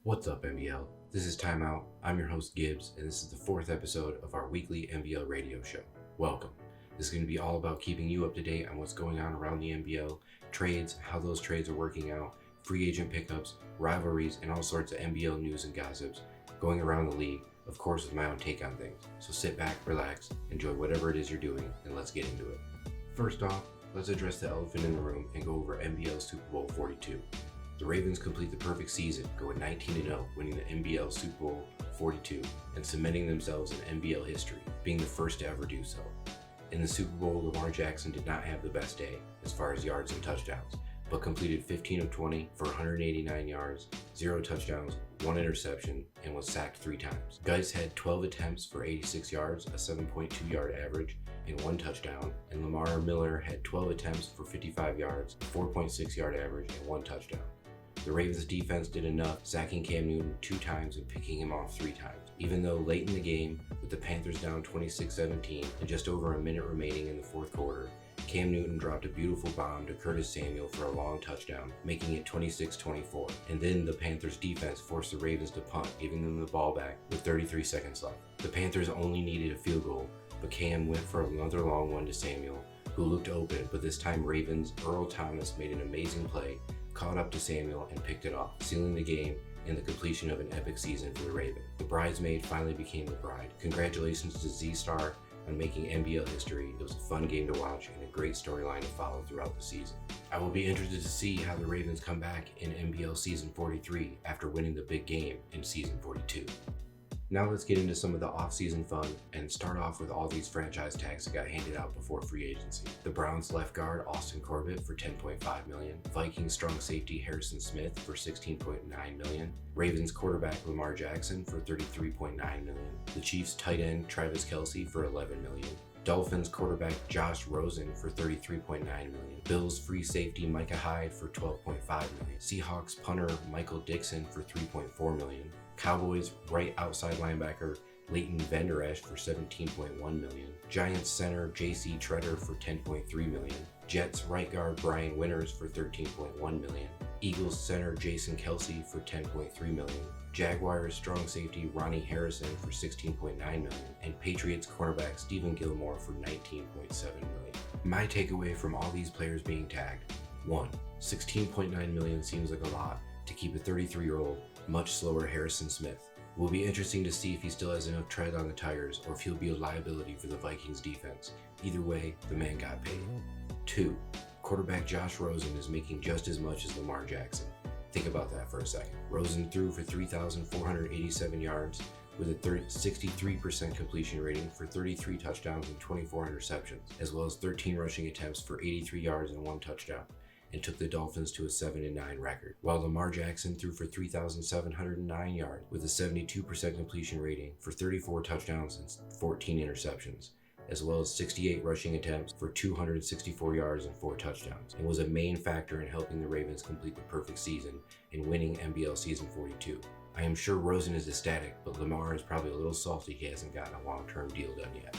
What's up, MBL? This is Timeout. I'm your host, Gibbs, and this is the fourth episode of our weekly MBL radio show. Welcome. This is going to be all about keeping you up to date on what's going on around the MBL, trades, how those trades are working out, free agent pickups, rivalries, and all sorts of MBL news and gossips going around the league, of course with my own take on things. So sit back, relax, enjoy whatever it is you're doing, and let's get into it. First off, let's address the elephant in the room and go over MBL Super Bowl 42. The Ravens complete the perfect season, going 19-0, winning the MBL Super Bowl 42 and cementing themselves in MBL history, being the first to ever do so. In the Super Bowl, Lamar Jackson did not have the best day as far as yards and touchdowns, but completed 15 of 20 for 189 yards, 0 touchdowns, 1 interception, and was sacked 3 times. Geis had 12 attempts for 86 yards, a 7.2 yard average, and 1 touchdown, and Lamar Miller had 12 attempts for 55 yards, 4.6 yard average, and 1 touchdown. The Ravens defense did enough, sacking Cam Newton 2 times and picking him off 3 times. Even though late in the game, with the Panthers down 26-17 and just over a minute remaining in the fourth quarter, Cam Newton dropped a beautiful bomb to Curtis Samuel for a long touchdown, making it 26-24. And then the Panthers defense forced the Ravens to punt, giving them the ball back with 33 seconds left. The Panthers only needed a field goal, but Cam went for another long one to Samuel, who looked open, but this time Ravens' Earl Thomas made an amazing play, caught up to Samuel and picked it off, sealing the game and the completion of an epic season for the Ravens. The bridesmaid finally became the bride. Congratulations to Z-Star on making MBL history. It was a fun game to watch and a great storyline to follow throughout the season. I will be interested to see how the Ravens come back in MBL Season 43 after winning the big game in Season 42. Now let's get into some of the off-season fun and start off with all these franchise tags that got handed out before free agency. The Browns left guard Austin Corbett for $10.5 million, Vikings strong safety Harrison Smith for $16.9 million, Ravens quarterback Lamar Jackson for $33.9 million, the Chiefs tight end Travis Kelce for $11 million, Dolphins quarterback Josh Rosen for $33.9 million, Bills free safety Micah Hyde for $12.5 million, Seahawks punter Michael Dixon for $3.4 million, Cowboys right outside linebacker Leighton Vander Esch for $17.1 million, Giants center J.C. Treader for $10.3 million, Jets right guard Brian Winters for $13.1 million, Eagles center Jason Kelce for $10.3 million, Jaguars strong safety Ronnie Harrison for $16.9 million, and Patriots cornerback Stephen Gilmore for $19.7 million. My takeaway from all these players being tagged: 1. $16.9 million seems like a lot to keep a 33-year-old, much slower Harrison Smith. It will be interesting to see if he still has enough tread on the tires or if he'll be a liability for the Vikings defense. Either way, the man got paid. 2. Quarterback Josh Rosen is making just as much as Lamar Jackson. Think about that for a second. Rosen threw for 3,487 yards with a 63% completion rating for 33 touchdowns and 24 interceptions, as well as 13 rushing attempts for 83 yards and 1 touchdown, and took the Dolphins to a 7-9 record, while Lamar Jackson threw for 3,709 yards with a 72% completion rating for 34 touchdowns and 14 interceptions, as well as 68 rushing attempts for 264 yards and 4 touchdowns, and was a main factor in helping the Ravens complete the perfect season and winning MBL Season 42. I am sure Rosen is ecstatic, but Lamar is probably a little salty he hasn't gotten a long-term deal done yet.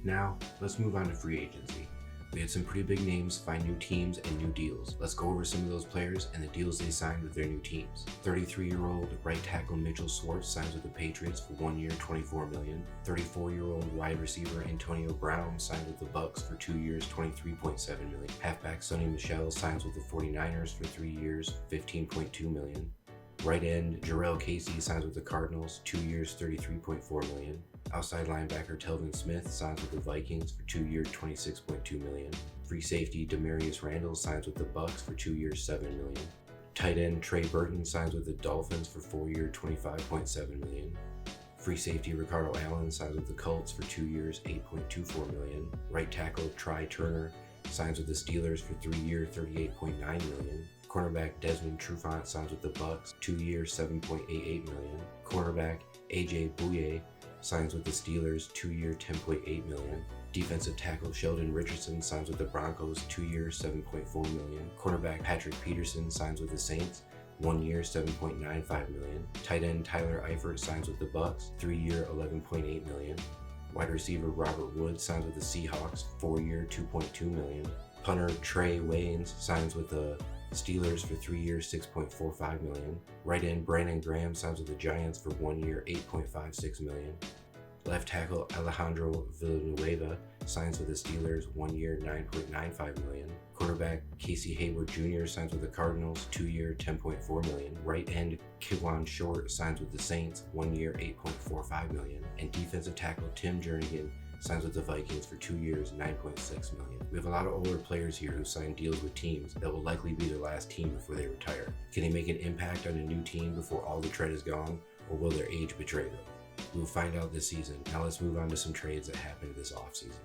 Now, let's move on to free agency. We had some pretty big names find new teams and new deals. Let's go over some of those players and the deals they signed with their new teams. 33-year-old right tackle Mitchell Schwartz signs with the Patriots for 1 year, $24 million. 34-year-old wide receiver Antonio Brown signed with the Bucks for 2 years, $23.7 million. Halfback Sonny Michel signs with the 49ers for 3 years, $15.2 million. Right end Jarrell Casey signs with the Cardinals, 2 years, $33.4 million. Outside linebacker Telvin Smith signs with the Vikings for 2 years, $26.2 million. Free safety Demarius Randall signs with the Bucks for 2 years, $7 million. Tight end Trey Burton signs with the Dolphins for 4 years, $25.7 million. Free safety Ricardo Allen signs with the Colts for 2 years, $8.24 million. Right tackle Try Turner signs with the Steelers for 3 years, $38.9 million. Cornerback Desmond Trufant signs with the Bucks, 2 years, $7.88 million. Cornerback AJ Bouye signs with the Steelers, 2 year, $10.8 million. Defensive tackle Sheldon Richardson signs with the Broncos, 2 years, $7.4 million. Cornerback Patrick Peterson signs with the Saints, 1 year, $7.95 million. Tight end Tyler Eifert signs with the Bucks, 3 year, $11.8 million. Wide receiver Robert Woods signs with the Seahawks, 4 year, $2.2 million. Punter Trey Waynes signs with the Steelers for 3 years, $6.45 million. Right end Brandon Graham signs with the Giants for 1 year, $8.56 million. Left tackle Alejandro Villanueva signs with the Steelers, 1 year, $9.95 million. Quarterback Casey Hayward Jr. signs with the Cardinals, 2 year, $10.4 million. Right end Kiwan Short signs with the Saints, 1 year, $8.45 million. And defensive tackle Tim Jernigan signs with the Vikings for 2 years, $9.6 million. We have a lot of older players here who signed deals with teams that will likely be their last team before they retire. Can they make an impact on a new team before all the tread is gone, or will their age betray them? We'll find out this season. Now let's move on to some trades that happened this offseason.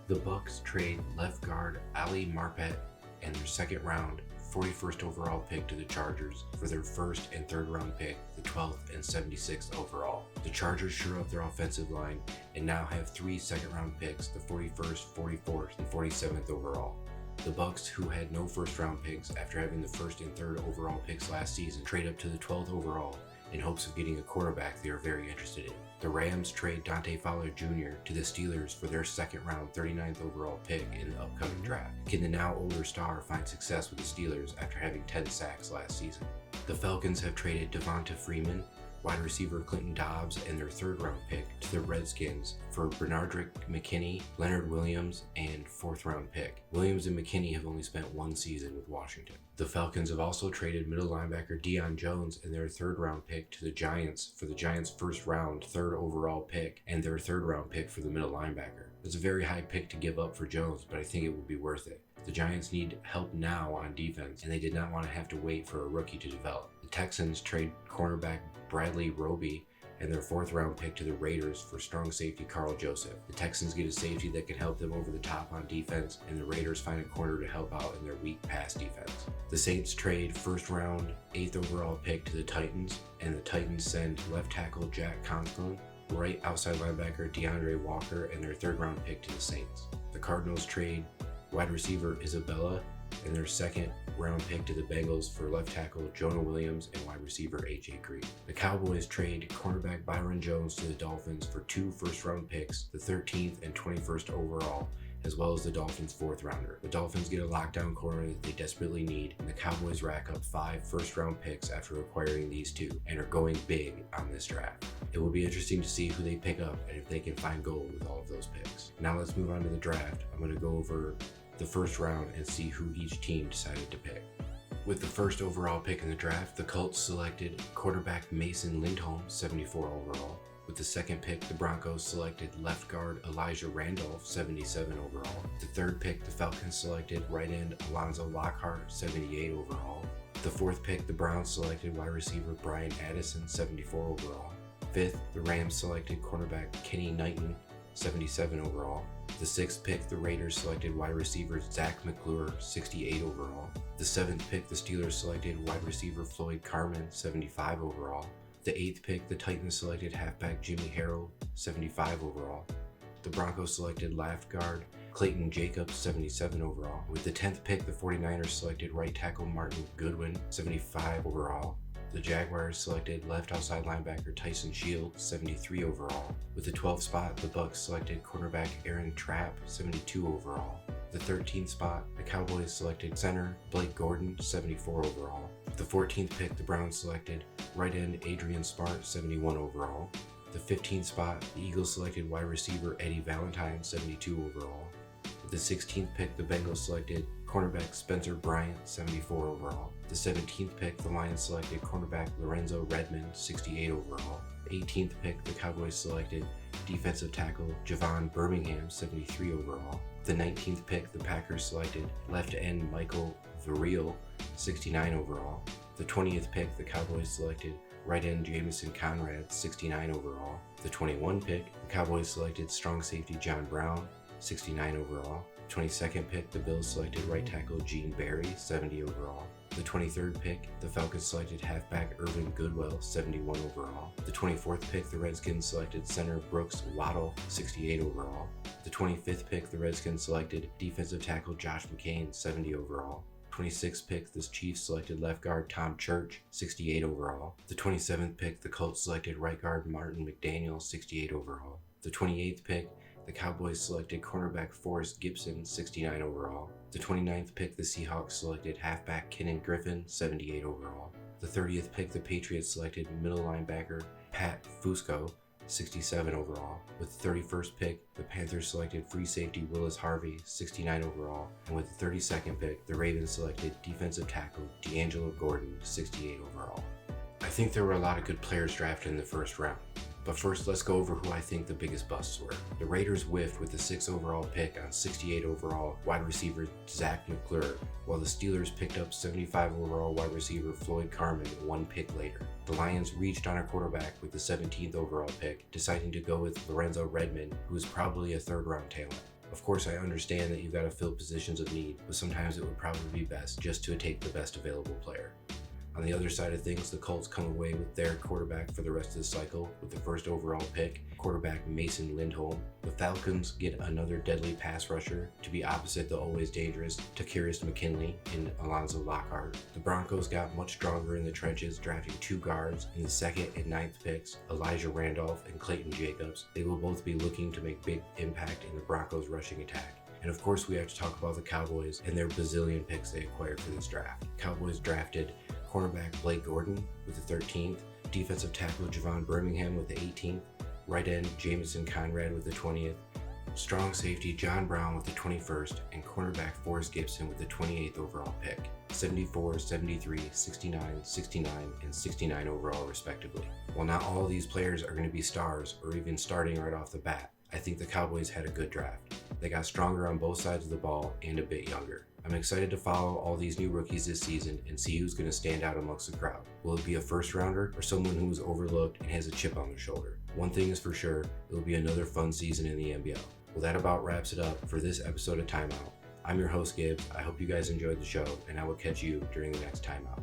The Bucs trade left guard Ali Marpet and their second round 41st overall pick to the Chargers for their first and third round pick, the 12th and 76th overall. The Chargers shore up their offensive line and now have 3 second round picks, the 41st, 44th, and 47th overall. The Bucs, who had no first round picks after having the first and third overall picks last season, trade up to the 12th overall in hopes of getting a quarterback they are very interested in. The Rams trade Dante Fowler Jr. to the Steelers for their second round 39th overall pick in the upcoming draft. Can the now older star find success with the Steelers after having 10 sacks last season? The Falcons have traded Devonta Freeman, wide receiver Clinton Dobbs, and their third round pick to the Redskins for Bernardrick McKinney, Leonard Williams, and fourth round pick. Williams and McKinney have only spent 1 season with Washington. The Falcons have also traded middle linebacker Deion Jones and their third round pick to the Giants for the Giants' first round third overall pick and their third round pick for the middle linebacker. It's a very high pick to give up for Jones, but I think it will be worth it. The Giants need help now on defense, and they did not want to have to wait for a rookie to develop. The Texans trade cornerback Bradley Roby and their fourth round pick to the Raiders for strong safety Carl Joseph. The Texans get a safety that can help them over the top on defense, and the Raiders find a corner to help out in their weak pass defense. The Saints trade first round 8th overall pick to the Titans, and the Titans send left tackle Jack Conklin, right outside linebacker DeAndre Walker, and their third round pick to the Saints. The Cardinals trade wide receiver Isabella and their second round pick to the Bengals for left tackle Jonah Williams and wide receiver AJ Green. The Cowboys trade cornerback Byron Jones to the Dolphins for 2 first round picks, the 13th and 21st overall, as well as the Dolphins' fourth rounder. The Dolphins get a lockdown corner that they desperately need, and the Cowboys rack up 5 first round picks after acquiring these 2 and are going big on this draft. It will be interesting to see who they pick up and if they can find gold with all of those picks. Now let's move on to the draft. I'm going to go over the first round and see who each team decided to pick. With the first overall pick in the draft, the Colts selected quarterback Mason Lindholm, 74 overall. With the second pick, the Broncos selected left guard Elijah Randolph, 77 overall. The third pick, the Falcons selected right end Alonzo Lockhart, 78 overall. The fourth pick, the Browns selected wide receiver Brian Addison, 74 overall. Fifth, the Rams selected cornerback Kenny Knighton, 77 overall. The sixth pick, the Raiders selected wide receiver Zach McClure, 68 overall. The seventh pick, the Steelers selected wide receiver Floyd Carman, 75 overall. The eighth pick, the Titans selected halfback Jimmy Harrell, 75 overall. The Broncos selected left guard Clayton Jacobs, 77 overall. With the 10th pick, the 49ers selected right tackle Martin Goodwin, 75 overall. The Jaguars selected left outside linebacker Tyson Shields, 73 overall. With the 12th spot, the Bucs selected cornerback Aaron Trapp, 72 overall. The 13th spot, the Cowboys selected center Blake Gordon, 74 overall. The 14th pick, the Browns selected right end Adrian Smart, 71 overall. The 15th spot, the Eagles selected wide receiver Eddie Valentine, 72 overall. With the 16th pick, the Bengals selected cornerback Spencer Bryant, 74 overall. The 17th pick, the Lions selected cornerback Lorenzo Redmond, 68 overall. The 18th pick, the Cowboys selected defensive tackle Javon Birmingham, 73 overall. The 19th pick, the Packers selected left end Michael Variel, 69 overall. The 20th pick, the Cowboys selected right end Jamison Conrad, 69 overall. The 21st pick, the Cowboys selected strong safety John Brown, 69 overall. 22nd pick, the Bills selected right tackle Gene Berry, 70 overall. The 23rd pick, the Falcons selected halfback Irvin Goodwell, 71 overall. The 24th pick, the Redskins selected center Brooks Waddle, 68 overall. The 25th pick, the Redskins selected defensive tackle Josh McCain, 70 overall. 26th pick, the Chiefs selected left guard Tom Church, 68 overall. The 27th pick, the Colts selected right guard Martin McDaniel, 68 overall. The 28th pick, the Cowboys selected cornerback Forrest Gibson, 69 overall. The 29th pick, the Seahawks selected halfback Kenan Griffin, 78 overall. The 30th pick, the Patriots selected middle linebacker Pat Fusco, 67 overall. With the 31st pick, the Panthers selected free safety Willis Harvey, 69 overall. And with the 32nd pick, the Ravens selected defensive tackle D'Angelo Gordon, 68 overall. I think there were a lot of good players drafted in the first round. But first, let's go over who I think the biggest busts were. The Raiders whiffed with the 6th overall pick on 68 overall wide receiver Zach McClure, while the Steelers picked up 75 overall wide receiver Floyd Carman one pick later. The Lions reached on a quarterback with the 17th overall pick, deciding to go with Lorenzo Redmond, who is probably a third-round talent. Of course, I understand that you've got to fill positions of need, but sometimes it would probably be best just to take the best available player. On the other side of things, the Colts come away with their quarterback for the rest of the cycle with the 1st overall pick, quarterback Mason Lindholm. The Falcons get another deadly pass rusher to be opposite the always dangerous Takarius McKinley and Alonzo Lockhart. The Broncos got much stronger in the trenches, drafting 2 guards in the 2nd and 9th picks, Elijah Randolph and Clayton Jacobs. They will both be looking to make big impact in the Broncos' rushing attack. And of course, we have to talk about the Cowboys and their bazillion picks they acquired for this draft. Cowboys drafted cornerback Blake Gordon with the 13th, defensive tackle Javon Birmingham with the 18th, right end Jamison Conrad with the 20th, strong safety John Brown with the 21st, and cornerback Forrest Gibson with the 28th overall pick, 74, 73, 69, 69, and 69 overall respectively. While not all of these players are going to be stars or even starting right off the bat, I think the Cowboys had a good draft. They got stronger on both sides of the ball and a bit younger. I'm excited to follow all these new rookies this season and see who's going to stand out amongst the crowd. Will it be a first rounder or someone who was overlooked and has a chip on their shoulder? One thing is for sure, it will be another fun season in the MBL. Well, that about wraps it up for this episode of Timeout. I'm your host Gibbs. I hope you guys enjoyed the show, and I will catch you during the next Timeout.